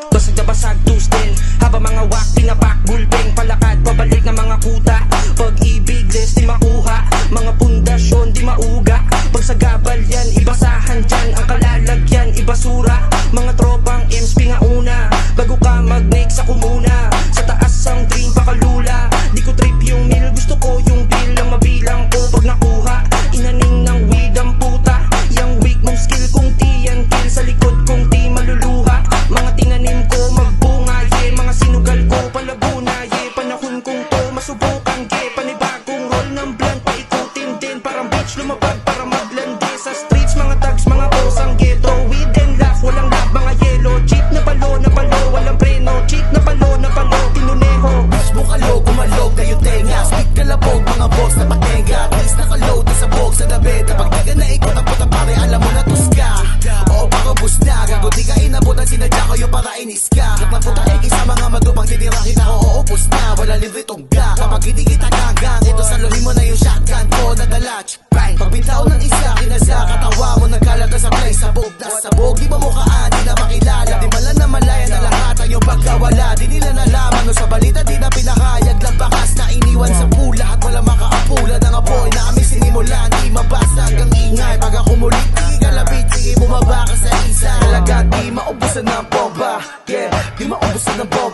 Basag na basag to still habang mga wak tinapak bulpeng palakad pabalik ng mga kuta. Pag-ibig less di makuha, mga pundasyon di mauga. Pagsagabal yan, ibasahan dyan ang kalalagyan, ibasura. Mga tropang M's pingauna bago ka mag-next ako muna. Sa taas ang dream pakalula, di ko trip yung meal, gusto ko yung bill lang mabilang ko pag nakuha. Inaning ng weed ang puta, yung weak mong skill kung tiyan kill. Sa likod kong di maluluha, mga tinanim ko magbunga, yeah. Mga sinugal ko palabuna, yeah. Panahon kong to masubukan, yeah. Panibagong roll ng blunt, paikutin din parang bitch lumabag para maglandi. Sa streets mga tags, mga posang ghetto, weed and laugh, walang lab, mga yellow. Cheap na palo, walang preno. Cheap na palo, tinuneho. Bitch mo kalog, kumalog, kayo tenga. Speak na labog, mga boss na patenga. Please nakaload na sabog sa dabe. Kapag di ka na ikot ang puta pare, alam mo na tuska. Oo, pakabus na, gago di ka inabot ang sinadya ko yung para inis ka. Kat na puta eki sa mga madupang titirahin ako, uupos na. Wala libre tongga, kapag hindi kita gagang. Ito saluhin mo na yung shotgun ko, nadala. Bang, pagbitaw ng isa, kinasa katawa mo, nagkalata sa place. Sabog na sabog, di mo mukhaan, di na makilala. Di mala na malaya na lahat ang yung pagkawala. Di nila nalaman, no sa balita di na pinakayag. Lang bakas na iniwan sa pula at wala makaapula ng apoy na kami sinimulan. Di mabasag ang ingay, pag ako mulit di kalapit, sige bumaba ka sa isa. Talaga di maubusan ng bomba, yeah, di maubusan ng bomba.